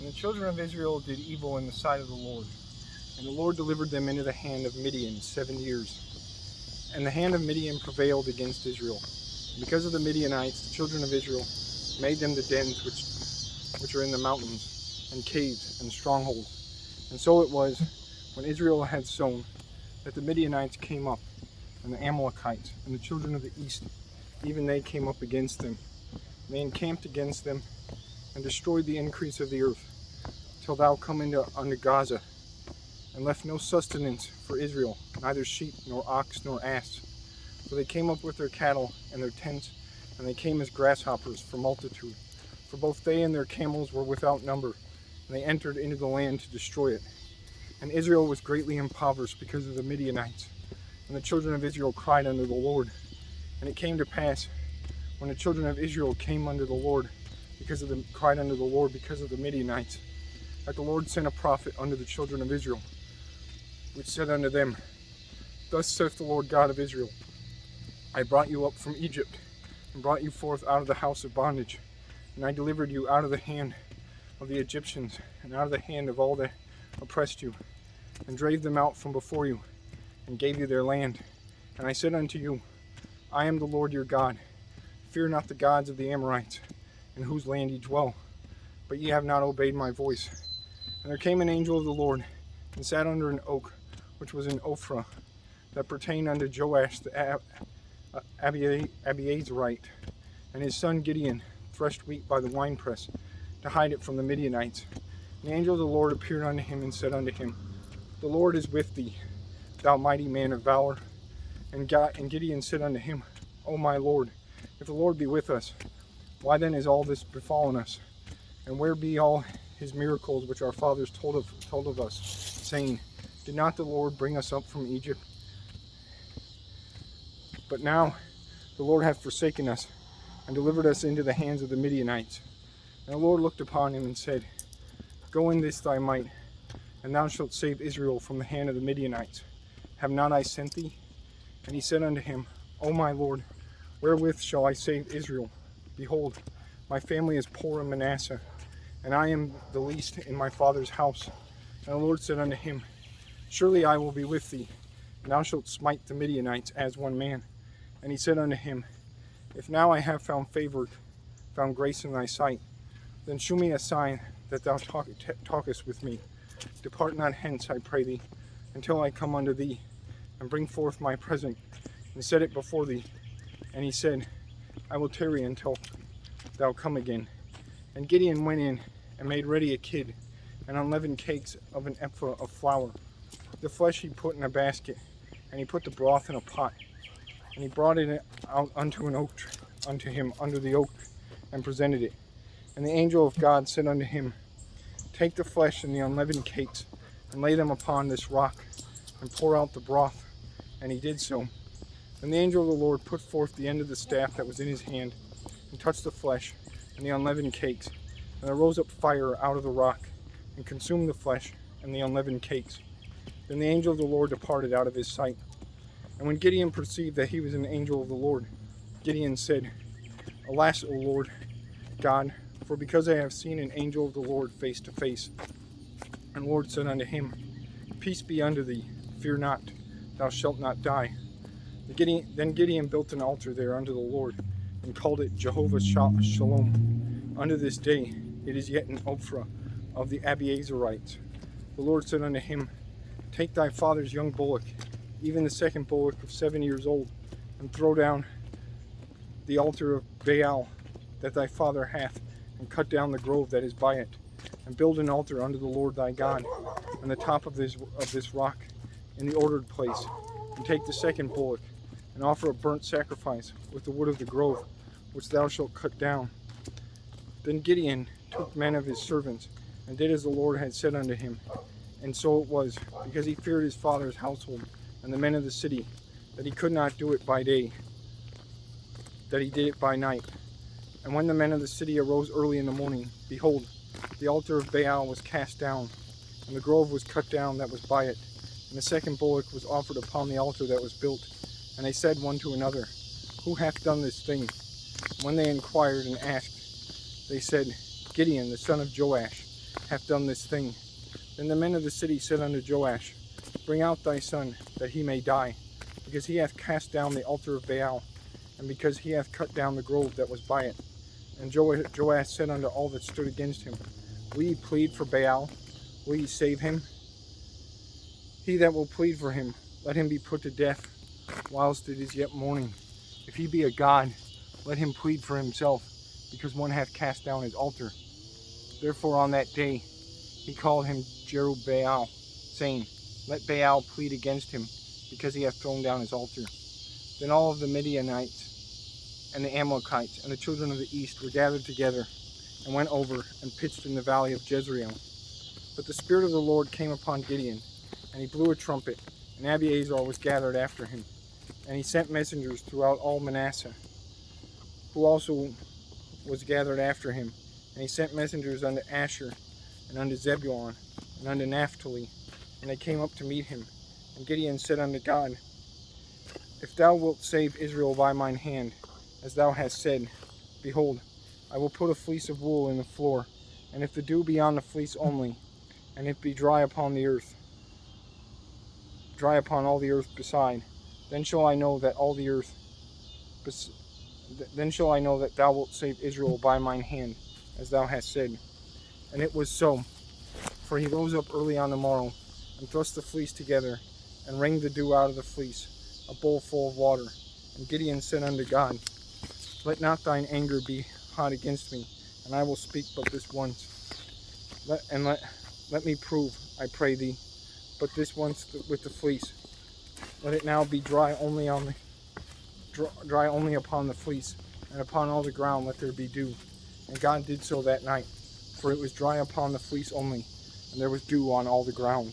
And the children of Israel did evil in the sight of the Lord. And the Lord delivered them into the hand of Midian 7 years. And the hand of Midian prevailed against Israel. And because of the Midianites, the children of Israel made them the dens which are in the mountains, and caves, and strongholds. And so it was, when Israel had sown, that the Midianites came up, and the Amalekites, and the children of the east, even they came up against them. And they encamped against them, and destroyed the increase of the earth, till thou come unto Gaza, and left no sustenance for Israel, neither sheep, nor ox, nor ass. For they came up with their cattle and their tents, and they came as grasshoppers for multitude. For both they and their camels were without number, and they entered into the land to destroy it. And Israel was greatly impoverished because of the Midianites. And the children of Israel cried unto the Lord. And it came to pass, when the children of Israel came unto the Lord, cried unto the Lord because of the Midianites, that the Lord sent a prophet unto the children of Israel, which said unto them, Thus saith the Lord God of Israel, I brought you up from Egypt, and brought you forth out of the house of bondage, and I delivered you out of the hand of the Egyptians, and out of the hand of all that oppressed you, and drave them out from before you, and gave you their land. And I said unto you, I am the Lord your God. Fear not the gods of the Amorites, in whose land ye dwell. But ye have not obeyed my voice. And there came an angel of the Lord, and sat under an oak, which was in Ophrah, that pertained unto Joash the Abiezrite. And his son Gideon threshed wheat by the winepress, to hide it from the Midianites. And the angel of the Lord appeared unto him, and said unto him, The Lord is with thee, thou mighty man of valor. And Gideon said unto him, O my Lord, if the Lord be with us, why then is all this befallen us? And where be all his miracles which our fathers told of us, saying, Did not the Lord bring us up from Egypt? But now the Lord hath forsaken us, and delivered us into the hands of the Midianites. And the Lord looked upon him, and said, Go in this thy might, and thou shalt save Israel from the hand of the Midianites. Have not I sent thee? And he said unto him, O my Lord, wherewith shall I save Israel? Behold, my family is poor in Manasseh, and I am the least in my father's house. And the Lord said unto him, Surely I will be with thee, and thou shalt smite the Midianites as one man. And he said unto him, If now I have found grace in thy sight, then shew me a sign that thou talkest with me. Depart not hence, I pray thee, until I come unto thee, and bring forth my present, and set it before thee. And he said, I will tarry until thou come again. And Gideon went in, and made ready a kid, and unleavened cakes of an ephah of flour. The flesh he put in a basket, and he put the broth in a pot. And he brought it out unto him under the oak, and presented it. And the angel of God said unto him, Take the flesh and the unleavened cakes, and lay them upon this rock, and pour out the broth. And he did so. And the angel of the Lord put forth the end of the staff that was in his hand, and touched the flesh and the unleavened cakes. And there rose up fire out of the rock, and consumed the flesh and the unleavened cakes. Then the angel of the Lord departed out of his sight. And when Gideon perceived that he was an angel of the Lord, Gideon said, Alas, O Lord God, for because I have seen an angel of the Lord face to face. And the Lord said unto him, Peace be unto thee, fear not, thou shalt not die. Then Gideon built an altar there unto the Lord, and called it Jehovah Shalom. Unto this day it is yet in Ophrah of the Abiezrites. The Lord said unto him, Take thy father's young bullock, even the second bullock of 7 years old, and throw down the altar of Baal that thy father hath, and cut down the grove that is by it, and build an altar unto the Lord thy God on the top of this rock in the ordered place. And take the second bullock, and offer a burnt sacrifice with the wood of the grove, which thou shalt cut down. Then Gideon took men of his servants, and did as the Lord had said unto him. And so it was, because he feared his father's household and the men of the city, that he could not do it by day, that he did it by night. And when the men of the city arose early in the morning, behold, the altar of Baal was cast down, and the grove was cut down that was by it, and the second bullock was offered upon the altar that was built. And they said one to another, Who hath done this thing? And when they inquired and asked, they said, Gideon, the son of Joash. hath done this thing. Then the men of the city said unto Joash, Bring out thy son, that he may die, because he hath cast down the altar of Baal, and because he hath cut down the grove that was by it. And Joash said unto all that stood against him, Will ye plead for Baal? Will ye save him? He that will plead for him, let him be put to death, whilst it is yet morning. If he be a god, let him plead for himself, because one hath cast down his altar. Therefore on that day he called him Jerubbaal, saying, Let Baal plead against him, because he hath thrown down his altar. Then all of the Midianites and the Amalekites and the children of the east were gathered together, and went over and pitched in the valley of Jezreel. But the Spirit of the Lord came upon Gideon, and he blew a trumpet, and Abiezar was gathered after him. And he sent messengers throughout all Manasseh, who also was gathered after him. And he sent messengers unto Asher, and unto Zebulun, and unto Naphtali, and they came up to meet him. And Gideon said unto God, If thou wilt save Israel by mine hand, as thou hast said, behold, I will put a fleece of wool in the floor, and if the dew be on the fleece only, and it be dry upon the earth, dry upon all the earth beside, then shall I know that thou wilt save Israel by mine hand, as thou hast said. And it was so. For he rose up early on the morrow, and thrust the fleece together, and wrung the dew out of the fleece, a bowl full of water. And Gideon said unto God, Let not thine anger be hot against me, and I will speak but this once. Let me prove, I pray thee, but this once with the fleece. Let it now be dry only upon the fleece, and upon all the ground let there be dew. And God did so that night, for it was dry upon the fleece only, and there was dew on all the ground.